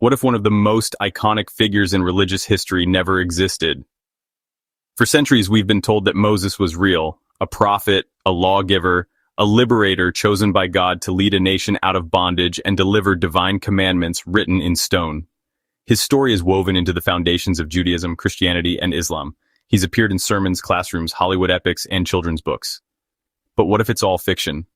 What if one of the most iconic figures in religious history never existed? For centuries, we've been told that Moses was real, a prophet, a lawgiver, a liberator chosen by God to lead a nation out of bondage and deliver divine commandments written in stone. His story is woven into the foundations of Judaism, Christianity, and Islam. He's appeared in sermons, classrooms, Hollywood epics, and children's books. But what if it's all fiction?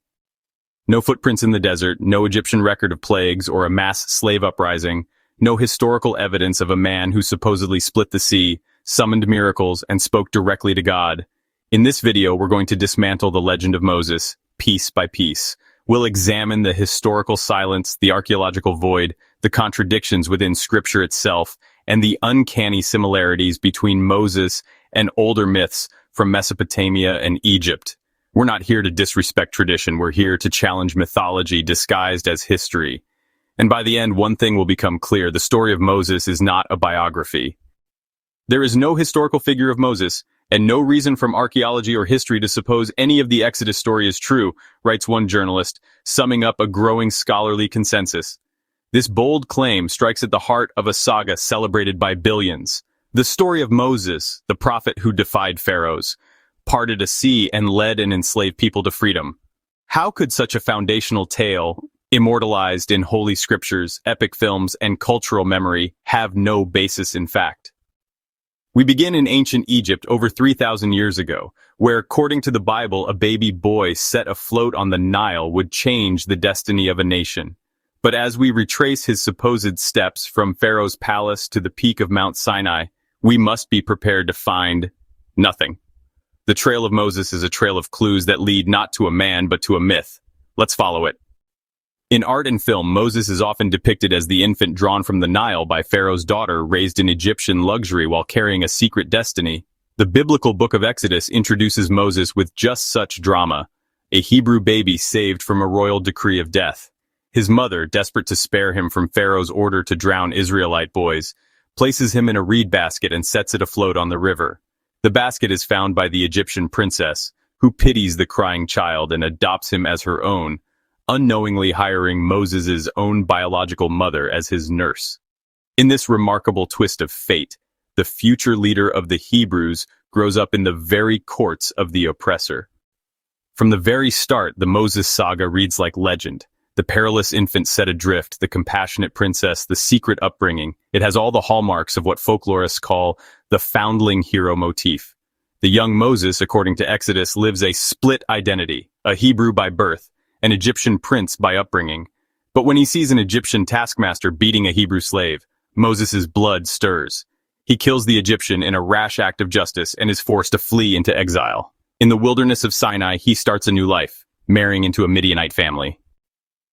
No footprints in the desert, no Egyptian record of plagues or a mass slave uprising, no historical evidence of a man who supposedly split the sea, summoned miracles, and spoke directly to God. In this video, we're going to dismantle the legend of Moses, piece by piece. We'll examine the historical silence, the archaeological void, the contradictions within Scripture itself, and the uncanny similarities between Moses and older myths from Mesopotamia and Egypt. We're not here to disrespect tradition, we're here to challenge mythology disguised as history. And by the end, one thing will become clear: the story of Moses is not a biography. There is no historical figure of Moses, and no reason from archaeology or history to suppose any of the Exodus story is true, writes one journalist, summing up a growing scholarly consensus. This bold claim strikes at the heart of a saga celebrated by billions. The story of Moses, the prophet who defied pharaohs, parted a sea and led an enslaved people to freedom. How could such a foundational tale, immortalized in holy scriptures, epic films, and cultural memory, have no basis in fact? We begin in ancient Egypt over 3,000 years ago, where, according to the Bible, a baby boy set afloat on the Nile would change the destiny of a nation. But as we retrace his supposed steps from Pharaoh's palace to the peak of Mount Sinai, we must be prepared to find nothing. The trail of Moses is a trail of clues that lead not to a man, but to a myth. Let's follow it. In art and film, Moses is often depicted as the infant drawn from the Nile by Pharaoh's daughter, raised in Egyptian luxury while carrying a secret destiny. The biblical book of Exodus introduces Moses with just such drama, a Hebrew baby saved from a royal decree of death. His mother, desperate to spare him from Pharaoh's order to drown Israelite boys, places him in a reed basket and sets it afloat on the river. The basket is found by the Egyptian princess, who pities the crying child and adopts him as her own, unknowingly hiring Moses' own biological mother as his nurse. In this remarkable twist of fate, the future leader of the Hebrews grows up in the very courts of the oppressor. From the very start, the Moses saga reads like legend. The perilous infant set adrift, the compassionate princess, the secret upbringing. It has all the hallmarks of what folklorists call the foundling hero motif. The young Moses, according to Exodus, lives a split identity, a Hebrew by birth, an Egyptian prince by upbringing. But when he sees an Egyptian taskmaster beating a Hebrew slave, Moses' blood stirs. He kills the Egyptian in a rash act of justice and is forced to flee into exile. In the wilderness of Sinai, he starts a new life, marrying into a Midianite family.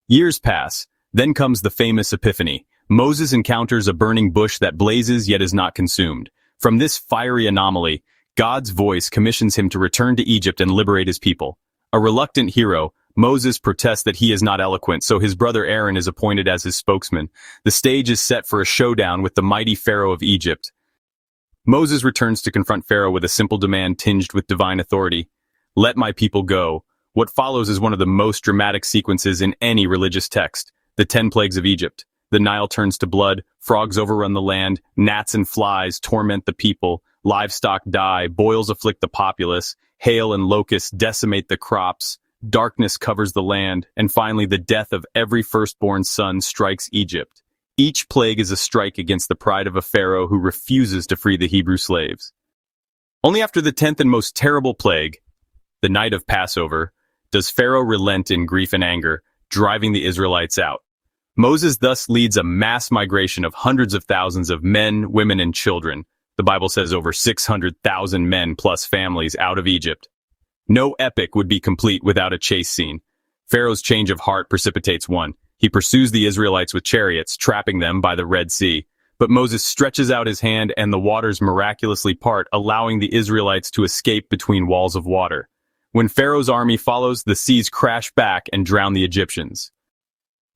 Years pass, then comes the famous Epiphany. Moses encounters a burning bush that blazes yet is not consumed. From this fiery anomaly, God's voice commissions him to return to Egypt and liberate his people. A reluctant hero, Moses protests that he is not eloquent, so his brother Aaron is appointed as his spokesman. The stage is set for a showdown with the mighty Pharaoh of Egypt. Moses returns to confront Pharaoh with a simple demand tinged with divine authority: "Let my people go." What follows is one of the most dramatic sequences in any religious text: the 10 plagues of Egypt. The Nile turns to blood, frogs overrun the land, gnats and flies torment the people, livestock die, boils afflict the populace, hail and locusts decimate the crops, darkness covers the land, and finally the death of every firstborn son strikes Egypt. Each plague is a strike against the pride of a pharaoh who refuses to free the Hebrew slaves. Only after the 10th and most terrible plague, the night of Passover, does Pharaoh relent in grief and anger, driving the Israelites out. Moses thus leads a mass migration of hundreds of thousands of men, women, and children. The Bible says over 600,000 men plus families out of Egypt. No epic would be complete without a chase scene. Pharaoh's change of heart precipitates one. He pursues the Israelites with chariots, trapping them by the Red Sea. But Moses stretches out his hand and the waters miraculously part, allowing the Israelites to escape between walls of water. When Pharaoh's army follows, the seas crash back and drown the Egyptians.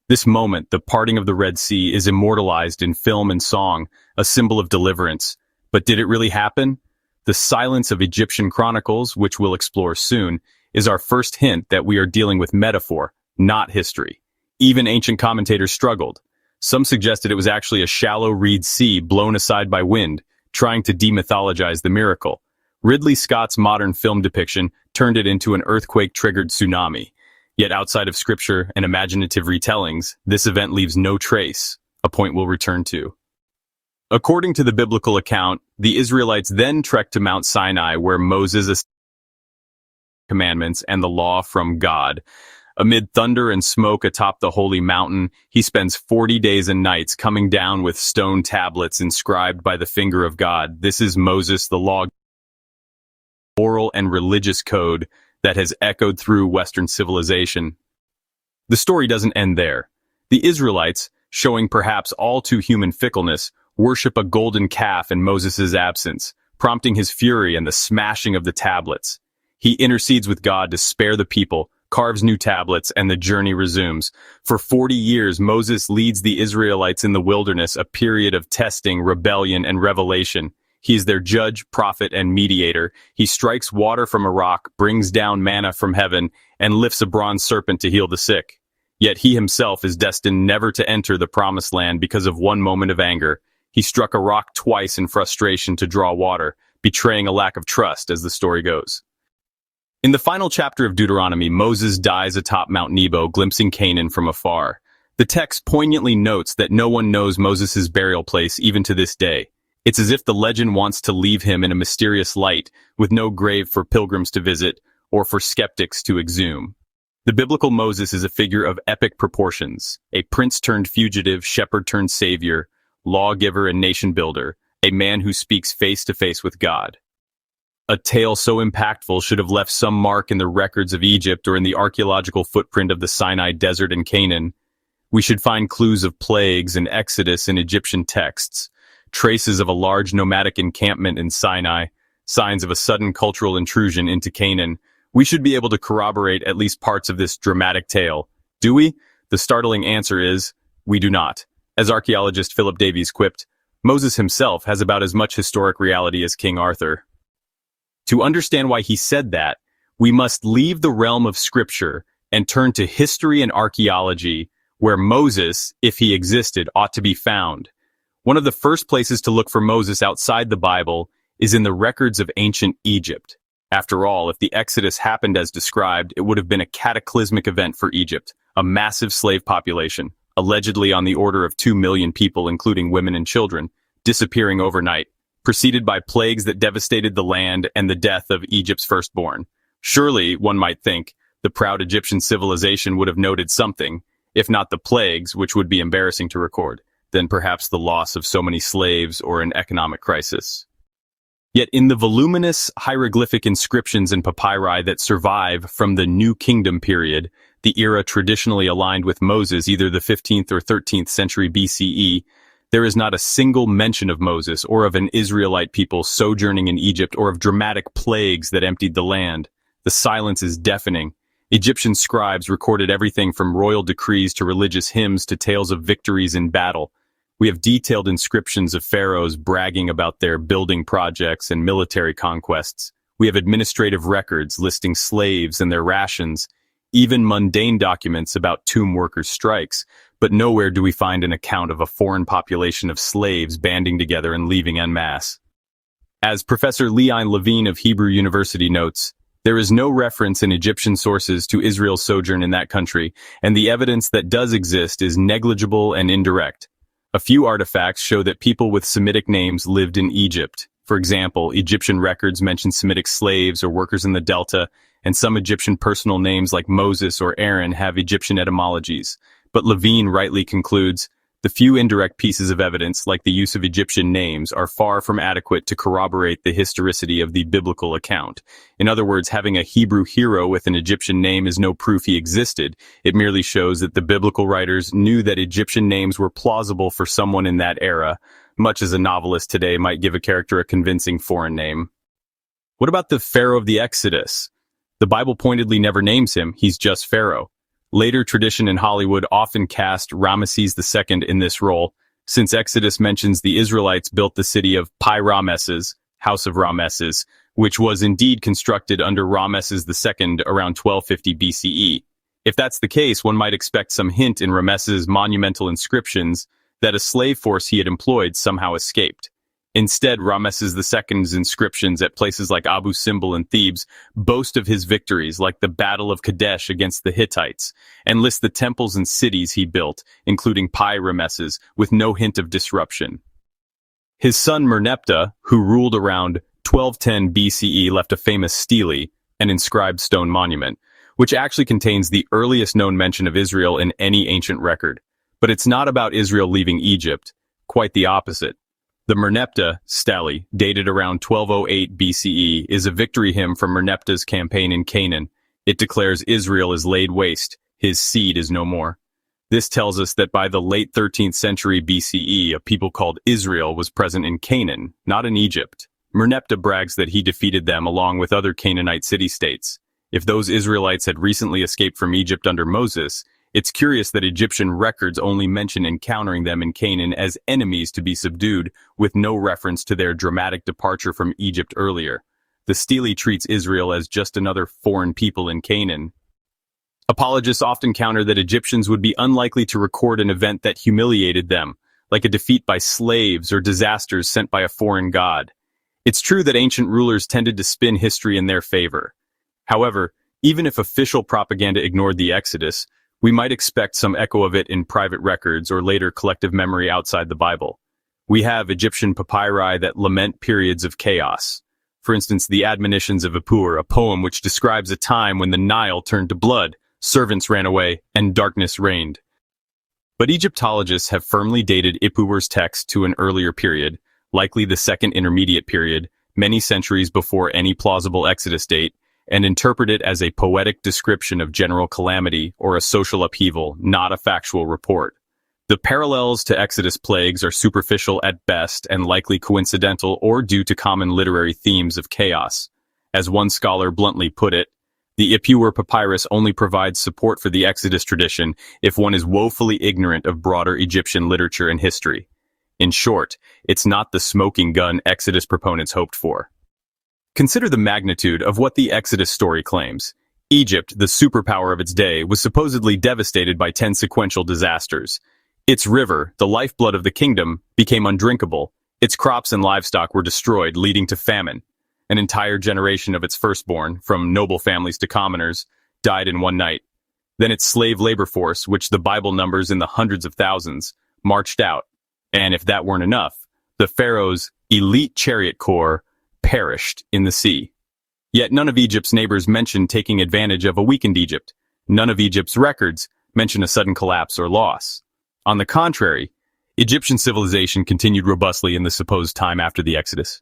This moment, the parting of the Red Sea, is immortalized in film and song, a symbol of deliverance. But did it really happen? The silence of Egyptian chronicles, which we'll explore soon, is our first hint that we are dealing with metaphor, not history. Even ancient commentators struggled. Some suggested it was actually a shallow reed sea blown aside by wind, trying to demythologize the miracle. Ridley Scott's modern film depiction turned it into an earthquake-triggered tsunami. Yet outside of scripture and imaginative retellings, this event leaves no trace, a point we'll return to. According to the biblical account, the Israelites then trekked to Mount Sinai, where Moses received commandments and the law from God. Amid thunder and smoke atop the holy mountain, he spends 40 days and nights coming down with stone tablets inscribed by the finger of God. This is Moses, the law, moral and religious code that has echoed through Western civilization. The story doesn't end there. The Israelites, showing perhaps all too human fickleness, worship a golden calf in Moses' absence, prompting his fury and the smashing of the tablets. He intercedes with God to spare the people, carves new tablets, and the journey resumes. For 40 years, Moses leads the Israelites in the wilderness, a period of testing, rebellion, and revelation. He is their judge, prophet, and mediator. He strikes water from a rock, brings down manna from heaven, and lifts a bronze serpent to heal the sick. Yet he himself is destined never to enter the promised land because of one moment of anger. He struck a rock twice in frustration to draw water, betraying a lack of trust, as the story goes. In the final chapter of Deuteronomy, Moses dies atop Mount Nebo, glimpsing Canaan from afar. The text poignantly notes that no one knows Moses' burial place even to this day. It's as if the legend wants to leave him in a mysterious light, with no grave for pilgrims to visit or for skeptics to exhume. The biblical Moses is a figure of epic proportions, a prince-turned-fugitive, shepherd-turned-savior, lawgiver and nation-builder, a man who speaks face-to-face with God. A tale so impactful should have left some mark in the records of Egypt or in the archaeological footprint of the Sinai Desert and Canaan. We should find clues of plagues and exodus in Egyptian texts, traces of a large nomadic encampment in Sinai, signs of a sudden cultural intrusion into Canaan. We should be able to corroborate at least parts of this dramatic tale. Do we? The startling answer is, we do not. As archaeologist Philip Davies quipped, Moses himself has about as much historic reality as King Arthur. To understand why he said that, we must leave the realm of scripture and turn to history and archaeology, where Moses, if he existed, ought to be found. One of the first places to look for Moses outside the Bible is in the records of ancient Egypt. After all, if the Exodus happened as described, it would have been a cataclysmic event for Egypt, a massive slave population, allegedly on the order of 2 million people, including women and children, disappearing overnight, preceded by plagues that devastated the land and the death of Egypt's firstborn. Surely, one might think, the proud Egyptian civilization would have noted something, if not the plagues, which would be embarrassing to record, then perhaps the loss of so many slaves or an economic crisis. Yet in the voluminous hieroglyphic inscriptions and papyri that survive from the New Kingdom period, the era traditionally aligned with Moses, either the 15th or 13th century BCE, there is not a single mention of Moses or of an Israelite people sojourning in Egypt or of dramatic plagues that emptied the land. The silence is deafening. Egyptian scribes recorded everything from royal decrees to religious hymns to tales of victories in battle. We have detailed inscriptions of pharaohs bragging about their building projects and military conquests. We have administrative records listing slaves and their rations, even mundane documents about tomb workers' strikes, but nowhere do we find an account of a foreign population of slaves banding together and leaving en masse. As Professor Leon Levine of Hebrew University notes, there is no reference in Egyptian sources to Israel's sojourn in that country, and the evidence that does exist is negligible and indirect. A few artifacts show that people with Semitic names lived in Egypt. For example, Egyptian records mention Semitic slaves or workers in the Delta, and some Egyptian personal names like Moses or Aaron have Egyptian etymologies. But Levine rightly concludes, the few indirect pieces of evidence, like the use of Egyptian names, are far from adequate to corroborate the historicity of the biblical account. In other words, having a Hebrew hero with an Egyptian name is no proof he existed. It merely shows that the biblical writers knew that Egyptian names were plausible for someone in that era, much as a novelist today might give a character a convincing foreign name. What about the Pharaoh of the Exodus? The Bible pointedly never names him, he's just Pharaoh. Later tradition in Hollywood often cast Ramesses II in this role, since Exodus mentions the Israelites built the city of Pi-Ramesses, House of Ramesses, which was indeed constructed under Ramesses II around 1250 BCE. If that's the case, one might expect some hint in Ramesses' monumental inscriptions that a slave force he had employed somehow escaped. Instead, Ramesses II's inscriptions at places like Abu Simbel and Thebes boast of his victories, like the Battle of Kadesh against the Hittites, and list the temples and cities he built, including Pi-Ramesses, with no hint of disruption. His son Merneptah, who ruled around 1210 BCE, left a famous stele, an inscribed stone monument, which actually contains the earliest known mention of Israel in any ancient record. But it's not about Israel leaving Egypt, quite the opposite. The Merneptah stele, dated around 1208 BCE, is a victory hymn from Merneptah's campaign in Canaan. It declares Israel is laid waste, his seed is no more. This tells us that by the late 13th century BCE, a people called Israel was present in Canaan, not in Egypt. Merneptah brags that he defeated them along with other Canaanite city-states. If those Israelites had recently escaped from Egypt under Moses, it's curious that Egyptian records only mention encountering them in Canaan as enemies to be subdued, with no reference to their dramatic departure from Egypt earlier. The stele treats Israel as just another foreign people in Canaan. Apologists often counter that Egyptians would be unlikely to record an event that humiliated them, like a defeat by slaves or disasters sent by a foreign god. It's true that ancient rulers tended to spin history in their favor. However, even if official propaganda ignored the Exodus, we might expect some echo of it in private records or later collective memory outside the Bible. We have Egyptian papyri that lament periods of chaos. For instance, the Admonitions of Ippur, a poem which describes a time when the Nile turned to blood, servants ran away, and darkness reigned. But Egyptologists have firmly dated Ippur's text to an earlier period, likely the Second Intermediate Period, many centuries before any plausible Exodus date, and interpret it as a poetic description of general calamity or a social upheaval, not a factual report. The parallels to Exodus plagues are superficial at best and likely coincidental or due to common literary themes of chaos. As one scholar bluntly put it, the Ippur papyrus only provides support for the Exodus tradition if one is woefully ignorant of broader Egyptian literature and history. In short, it's not the smoking gun Exodus proponents hoped for. Consider the magnitude of what the Exodus story claims. Egypt, the superpower of its day, was supposedly devastated by 10 sequential disasters. Its river, the lifeblood of the kingdom, became undrinkable. Its crops and livestock were destroyed, leading to famine. An entire generation of its firstborn, from noble families to commoners, died in one night. Then its slave labor force, which the Bible numbers in the hundreds of thousands, marched out. And if that weren't enough, the pharaoh's elite chariot corps perished in the sea. Yet none of Egypt's neighbors mention taking advantage of a weakened Egypt. None of Egypt's records mention a sudden collapse or loss. On the contrary, Egyptian civilization continued robustly in the supposed time after the Exodus.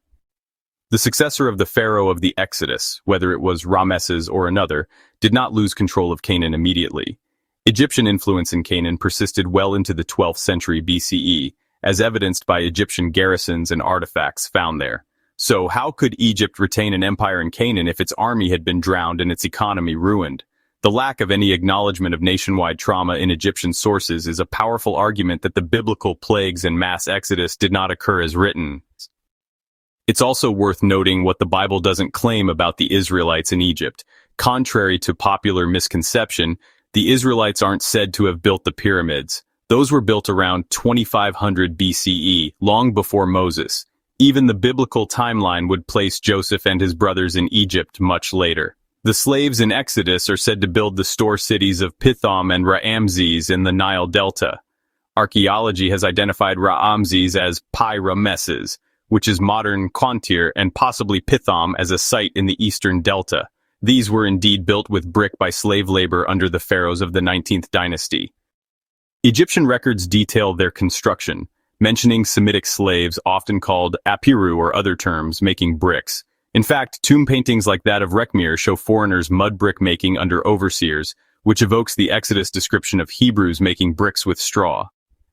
The successor of the pharaoh of the Exodus, whether it was Ramesses or another, did not lose control of Canaan immediately. Egyptian influence in Canaan persisted well into the 12th century BCE, as evidenced by Egyptian garrisons and artifacts found there. So how could Egypt retain an empire in Canaan if its army had been drowned and its economy ruined? The lack of any acknowledgement of nationwide trauma in Egyptian sources is a powerful argument that the biblical plagues and mass exodus did not occur as written. It's also worth noting what the Bible doesn't claim about the Israelites in Egypt. Contrary to popular misconception, the Israelites aren't said to have built the pyramids. Those were built around 2500 BCE, long before Moses. Even the biblical timeline would place Joseph and his brothers in Egypt much later. The slaves in Exodus are said to build the store cities of Pithom and Ramses in the Nile Delta. Archaeology has identified Ramses as Pi-Ramesses, which is modern Qantir, and possibly Pithom as a site in the eastern delta. These were indeed built with brick by slave labor under the pharaohs of the 19th dynasty. Egyptian records detail their construction, mentioning Semitic slaves often called apiru or other terms making bricks. In fact, tomb paintings like that of Rekhmir show foreigners mud brick making under overseers, which evokes the Exodus description of Hebrews making bricks with straw.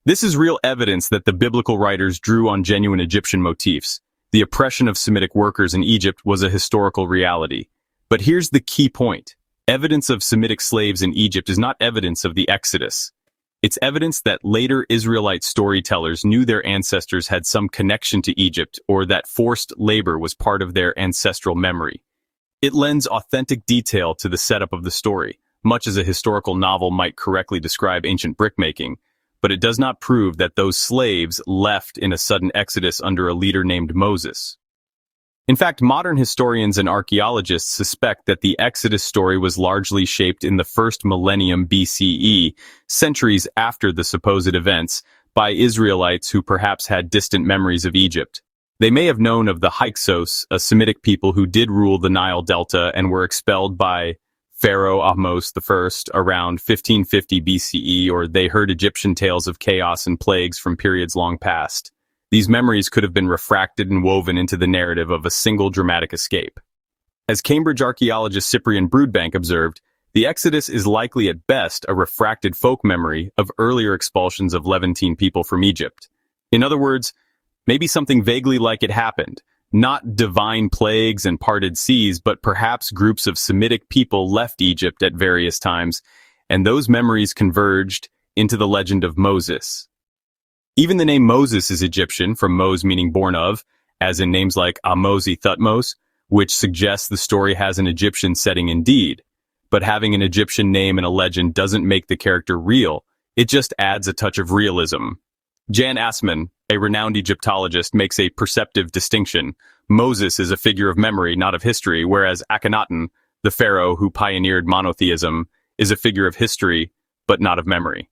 This is real evidence that the biblical writers drew on genuine Egyptian motifs. The oppression of Semitic workers in Egypt was a historical reality. But here's the key point. Evidence of Semitic slaves in Egypt is not evidence of the Exodus. It's evidence that later Israelite storytellers knew their ancestors had some connection to Egypt or that forced labor was part of their ancestral memory. It lends authentic detail to the setup of the story, much as a historical novel might correctly describe ancient brickmaking. but it does not prove that those slaves left in a sudden exodus under a leader named Moses. In fact, modern historians and archaeologists suspect that the Exodus story was largely shaped in the first millennium BCE, centuries after the supposed events, by Israelites who perhaps had distant memories of Egypt. They may have known of the Hyksos, a Semitic people who did rule the Nile Delta and were expelled by Pharaoh Ahmose I around 1550 BCE, or they heard Egyptian tales of chaos and plagues from periods long past. These memories could have been refracted and woven into the narrative of a single dramatic escape. As Cambridge archaeologist Cyprian Broodbank observed, the Exodus is likely at best a refracted folk memory of earlier expulsions of Levantine people from Egypt. In other words, maybe something vaguely like it happened. Not divine plagues and parted seas, but perhaps groups of Semitic people left Egypt at various times, and those memories converged into the legend of Moses. Even the name Moses is Egyptian, from Mos meaning born of, as in names like Amosi Thutmose, which suggests the story has an Egyptian setting indeed. But having an Egyptian name in a legend doesn't make the character real, it just adds a touch of realism. Jan Assmann, a renowned Egyptologist, makes a perceptive distinction. Moses is a figure of memory, not of history, whereas Akhenaten, the pharaoh who pioneered monotheism, is a figure of history, but not of memory.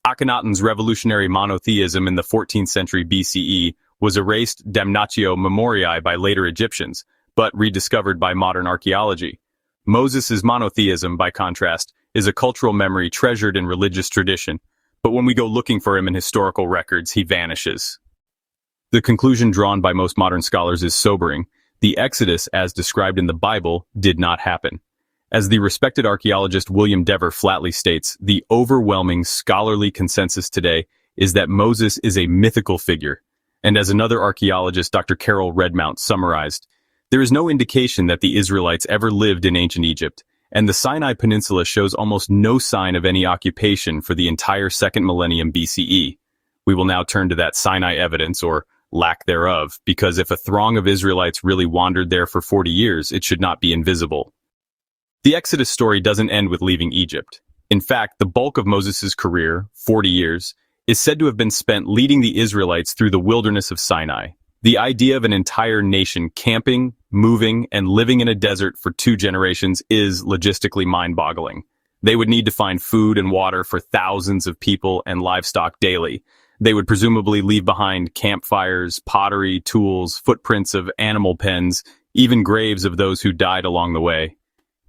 Akhenaten's revolutionary monotheism in the 14th century BCE was erased damnatio memoriae by later Egyptians, but rediscovered by modern archaeology. Moses' monotheism, by contrast, is a cultural memory treasured in religious tradition, but when we go looking for him in historical records, he vanishes. The conclusion drawn by most modern scholars is sobering. The Exodus, as described in the Bible, did not happen. As the respected archaeologist William Dever flatly states, the overwhelming scholarly consensus today is that Moses is a mythical figure. And as another archaeologist, Dr. Carol Redmount, summarized, there is no indication that the Israelites ever lived in ancient Egypt, and the Sinai Peninsula shows almost no sign of any occupation for the entire second millennium BCE. We will now turn to that Sinai evidence, or lack thereof, because if a throng of Israelites really wandered there for 40 years, it should not be invisible. The Exodus story doesn't end with leaving Egypt. In fact, the bulk of Moses' career, 40 years, is said to have been spent leading the Israelites through the wilderness of Sinai. The idea of an entire nation camping, moving, and living in a desert for 2 generations is logistically mind-boggling. They would need to find food and water for thousands of people and livestock daily. They would presumably leave behind campfires, pottery, tools, footprints of animal pens, even graves of those who died along the way.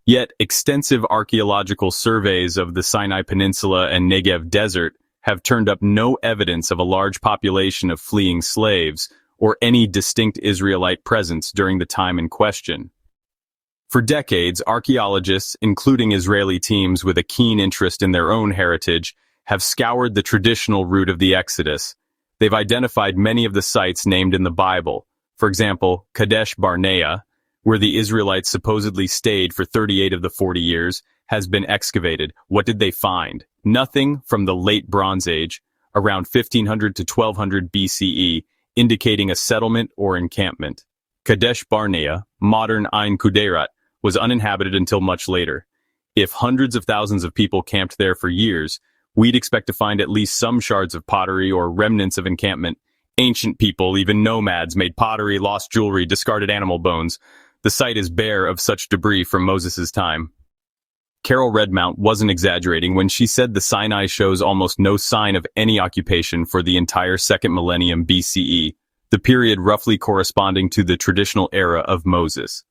Yet, extensive archaeological surveys of the Sinai Peninsula and Negev Desert have turned up no evidence of a large population of fleeing slaves or any distinct Israelite presence during the time in question. For decades, archaeologists, including Israeli teams with a keen interest in their own heritage, have scoured the traditional route of the Exodus. They've identified many of the sites named in the Bible. For example, Kadesh Barnea, where the Israelites supposedly stayed for 38 of the 40 years, has been excavated. What did they find? Nothing from the late Bronze Age, around 1500 to 1200 BCE, indicating a settlement or encampment. Kadesh Barnea, modern Ain Kudeirat, was uninhabited until much later. If hundreds of thousands of people camped there for years, we'd expect to find at least some shards of pottery or remnants of encampment. Ancient people, even nomads, made pottery, lost jewelry, discarded animal bones. The site is bare of such debris from Moses' time. Carol Redmount wasn't exaggerating when she said the Sinai shows almost no sign of any occupation for the entire second millennium BCE, the period roughly corresponding to the traditional era of Moses.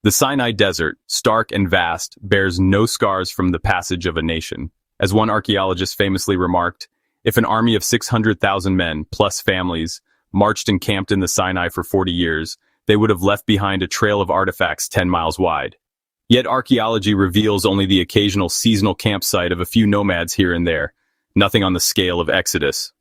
The Sinai Desert, stark and vast, bears no scars from the passage of a nation. As one archaeologist famously remarked, if an army of 600,000 men, plus families, marched and camped in the Sinai for 40 years, they would have left behind a trail of artifacts 10 miles wide. Yet archaeology reveals only the occasional seasonal campsite of a few nomads here and there, nothing on the scale of Exodus.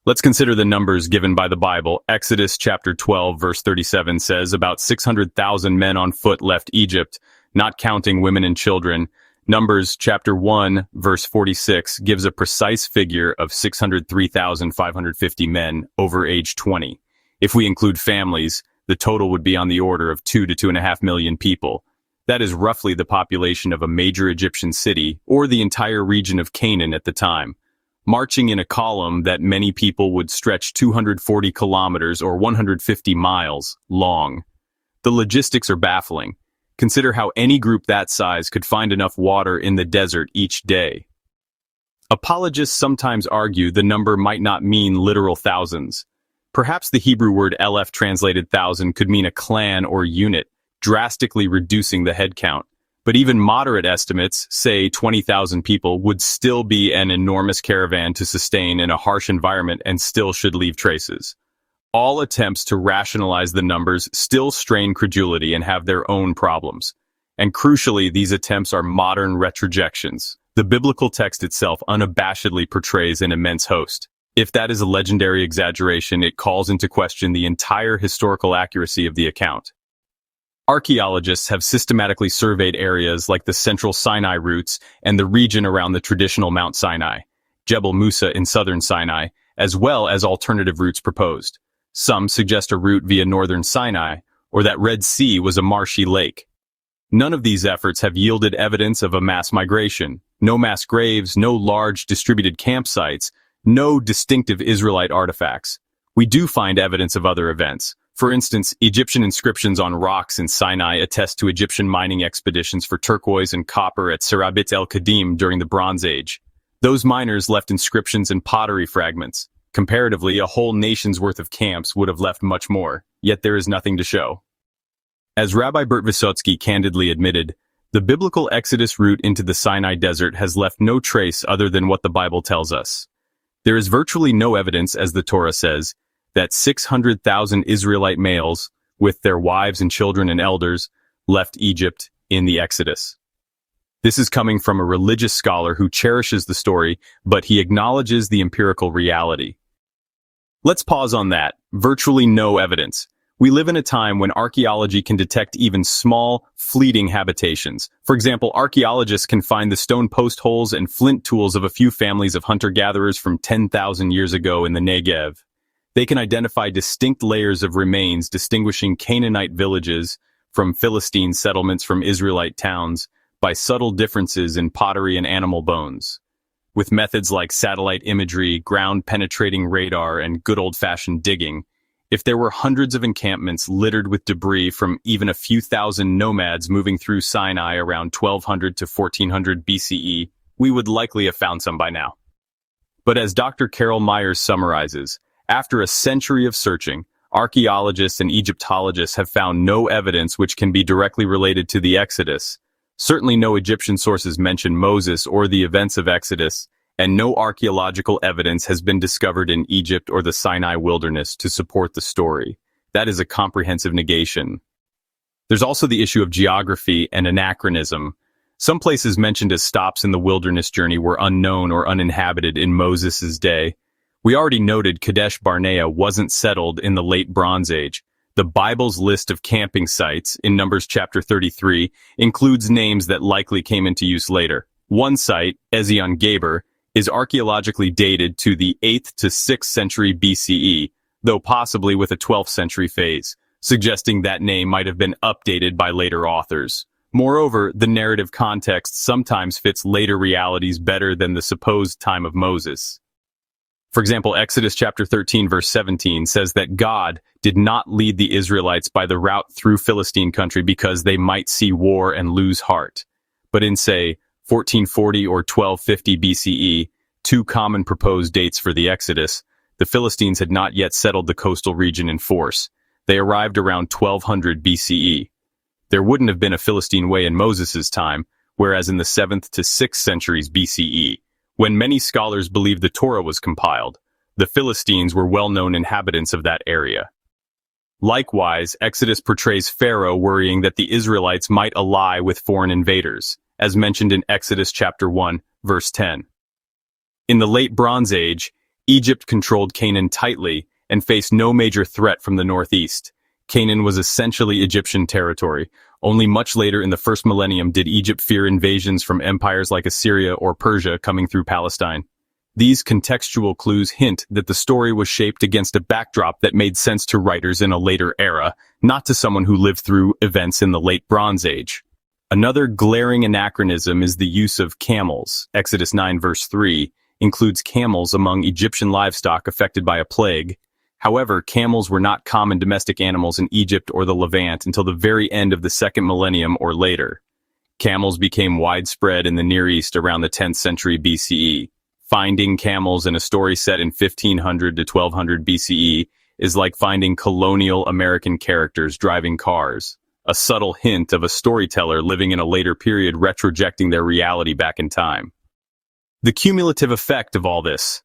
Let's consider the numbers given by the Bible. Exodus chapter 12 verse 37 says about 600,000 men on foot left Egypt, not counting women and children. Numbers chapter 1 verse 46 gives a precise figure of 603,550 men over age 20. If we include families, the total would be on the order of 2 to 2.5 million people. That is roughly the population of a major Egyptian city or the entire region of Canaan at the time. marching in a column that many people would stretch 240 kilometers or 150 miles long. The logistics are baffling. Consider how any group that size could find enough water in the desert each day. Apologists sometimes argue the number might not mean literal thousands. Perhaps the Hebrew word elef translated thousand could mean a clan or unit, drastically reducing the head count. But even moderate estimates, say 20,000 people, would still be an enormous caravan to sustain in a harsh environment and still should leave traces. All attempts to rationalize the numbers still strain credulity and have their own problems. And crucially, these attempts are modern retrojections. The biblical text itself unabashedly portrays an immense host. If that is a legendary exaggeration, it calls into question the entire historical accuracy of the account. Archaeologists have systematically surveyed areas like the central Sinai routes and the region around the traditional Mount Sinai, Jebel Musa in southern Sinai, as well as alternative routes proposed. Some suggest a route via northern Sinai, or that Red Sea was a marshy lake. None of these efforts have yielded evidence of a mass migration. No mass graves, no large distributed campsites, no distinctive Israelite artifacts. We do find evidence of other events. For instance, Egyptian inscriptions on rocks in Sinai attest to Egyptian mining expeditions for turquoise and copper at Serabit el-Qadim during the Bronze Age. Those miners left inscriptions and pottery fragments. Comparatively, a whole nation's worth of camps would have left much more, yet there is nothing to show. As Rabbi Bert Vysotsky candidly admitted, the biblical Exodus route into the Sinai desert has left no trace other than what the Bible tells us. There is virtually no evidence, as the Torah says, that 600,000 Israelite males, with their wives and children and elders, left Egypt in the Exodus. This is coming from a religious scholar who cherishes the story, but he acknowledges the empirical reality. Let's pause on that. Virtually no evidence. We live in a time when archaeology can detect even small, fleeting habitations. For example, archaeologists can find the stone post holes and flint tools of a few families of hunter-gatherers from 10,000 years ago in the Negev. They can identify distinct layers of remains distinguishing Canaanite villages from Philistine settlements from Israelite towns by subtle differences in pottery and animal bones. With methods like satellite imagery, ground-penetrating radar, and good old-fashioned digging, if there were hundreds of encampments littered with debris from even a few thousand nomads moving through Sinai around 1200 to 1400 BCE, we would likely have found some by now. But as Dr. Carol Myers summarizes, after a century of searching, archaeologists and Egyptologists have found no evidence which can be directly related to the Exodus. Certainly no Egyptian sources mention Moses or the events of Exodus, and no archaeological evidence has been discovered in Egypt or the Sinai wilderness to support the story. That is a comprehensive negation. There's also the issue of geography and anachronism. Some places mentioned as stops in the wilderness journey were unknown or uninhabited in Moses' day. We already noted Kadesh Barnea wasn't settled in the late Bronze Age. The Bible's list of camping sites, in Numbers chapter 33, includes names that likely came into use later. One site, Ezion Geber, is archaeologically dated to the 8th to 6th century BCE, though possibly with a 12th century phase, suggesting that name might have been updated by later authors. Moreover, the narrative context sometimes fits later realities better than the supposed time of Moses. For example, Exodus chapter 13 verse 17 says that God did not lead the Israelites by the route through Philistine country because they might see war and lose heart. But in, say, 1440 or 1250 BCE, two common proposed dates for the Exodus, the Philistines had not yet settled the coastal region in force. They arrived around 1200 BCE. There wouldn't have been a Philistine way in Moses' time, whereas in the 7th to 6th centuries BCE, when many scholars believed the Torah was compiled, the Philistines were well-known inhabitants of that area. Likewise, Exodus portrays Pharaoh worrying that the Israelites might ally with foreign invaders, as mentioned in Exodus chapter 1, verse 10. In the late Bronze Age, Egypt controlled Canaan tightly and faced no major threat from the northeast. Canaan was essentially Egyptian territory. Only much later in the first millennium did Egypt fear invasions from empires like Assyria or Persia coming through Palestine. These contextual clues hint that the story was shaped against a backdrop that made sense to writers in a later era, not to someone who lived through events in the late Bronze Age. Another glaring anachronism is the use of camels, Exodus 9 verse 3, includes camels among Egyptian livestock affected by a plague. However, camels were not common domestic animals in Egypt or the Levant until the very end of the second millennium or later. Camels became widespread in the Near East around the 10th century BCE. Finding camels in a story set in 1500 to 1200 BCE is like finding colonial American characters driving cars, a subtle hint of a storyteller living in a later period retrojecting their reality back in time. The cumulative effect of all this.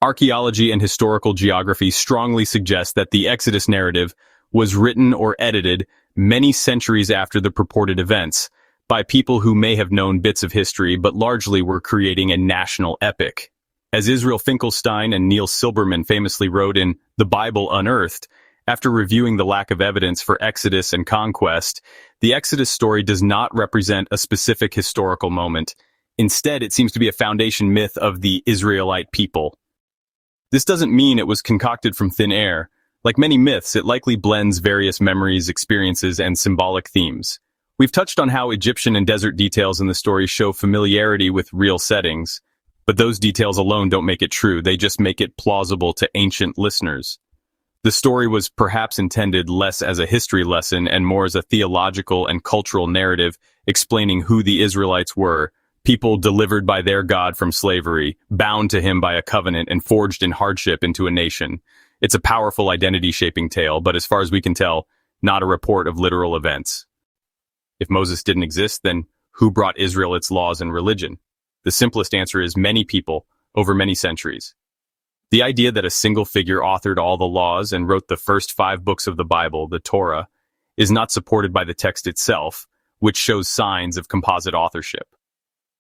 Archaeology and historical geography strongly suggest that the Exodus narrative was written or edited many centuries after the purported events, by people who may have known bits of history but largely were creating a national epic. As Israel Finkelstein and Neil Silberman famously wrote in The Bible Unearthed, after reviewing the lack of evidence for Exodus and conquest, the Exodus story does not represent a specific historical moment. Instead, it seems to be a foundation myth of the Israelite people. This doesn't mean it was concocted from thin air. Like many myths, it likely blends various memories, experiences, and symbolic themes. We've touched on how Egyptian and desert details in the story show familiarity with real settings, but those details alone don't make it true, they just make it plausible to ancient listeners. The story was perhaps intended less as a history lesson and more as a theological and cultural narrative explaining who the Israelites were, people delivered by their God from slavery, bound to him by a covenant and forged in hardship into a nation. It's a powerful identity-shaping tale, but as far as we can tell, not a report of literal events. If Moses didn't exist, then who brought Israel its laws and religion? The simplest answer is many people over many centuries. The idea that a single figure authored all the laws and wrote the first 5 books of the Bible, the Torah, is not supported by the text itself, which shows signs of composite authorship.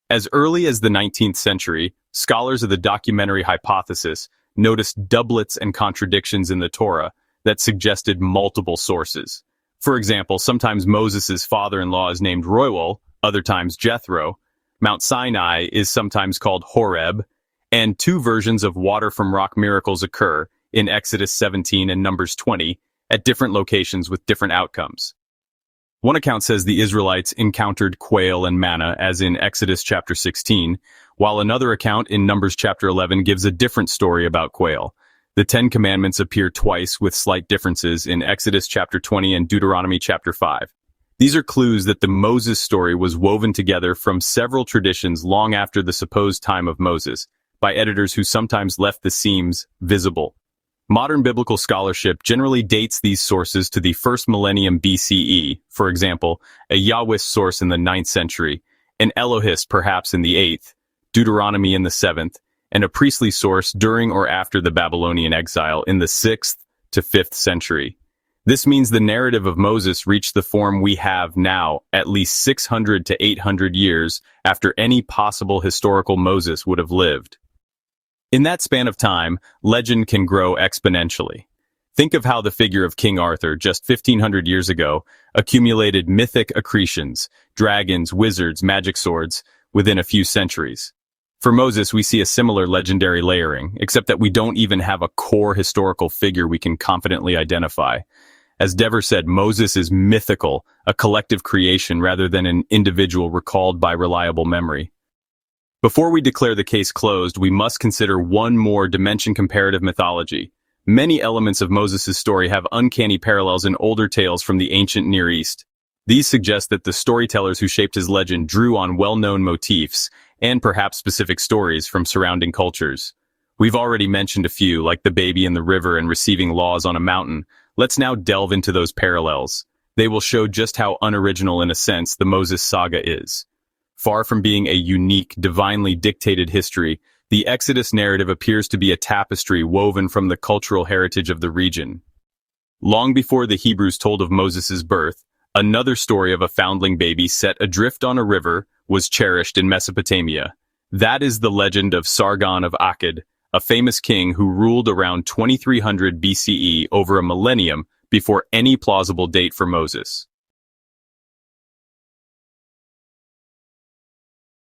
As early as the 19th century, scholars of the documentary hypothesis noticed doublets and contradictions in the Torah that suggested multiple sources. For example, sometimes Moses' father-in-law is named Reuel, other times Jethro. Mount Sinai is sometimes called Horeb, and 2 versions of water from rock miracles occur in Exodus 17 and Numbers 20 at different locations with different outcomes. One account says the Israelites encountered quail and manna, as in Exodus chapter 16, while another account in Numbers chapter 11 gives a different story about quail. The 10 Commandments appear twice with slight differences in Exodus chapter 20 and Deuteronomy chapter 5. These are clues that the Moses story was woven together from several traditions long after the supposed time of Moses, by editors who sometimes left the seams visible. Modern biblical scholarship generally dates these sources to the first millennium BCE, for example, a Yahwist source in the 9th century, an Elohist perhaps in the 8th, Deuteronomy in the 7th, and a priestly source during or after the Babylonian exile in the 6th to 5th century. This means the narrative of Moses reached the form we have now, at least 600 to 800 years after any possible historical Moses would have lived. In that span of time, legend can grow exponentially. Think of how the figure of King Arthur just 1500 years ago accumulated mythic accretions, dragons, wizards, magic swords, within a few centuries. For Moses, we see a similar legendary layering, except that we don't even have a core historical figure we can confidently identify. As Dever said, Moses is mythical, a collective creation rather than an individual recalled by reliable memory. Before we declare the case closed, we must consider one more dimension: comparative mythology. Many elements of Moses' story have uncanny parallels in older tales from the ancient Near East. These suggest that the storytellers who shaped his legend drew on well-known motifs and perhaps specific stories from surrounding cultures. We've already mentioned a few, like the baby in the river and receiving laws on a mountain. Let's now delve into those parallels. They will show just how unoriginal in a sense the Moses saga is. Far from being a unique, divinely dictated history, the Exodus narrative appears to be a tapestry woven from the cultural heritage of the region. Long before the Hebrews told of Moses' birth, another story of a foundling baby set adrift on a river was cherished in Mesopotamia. That is the legend of Sargon of Akkad, a famous king who ruled around 2300 BCE over a millennium before any plausible date for Moses.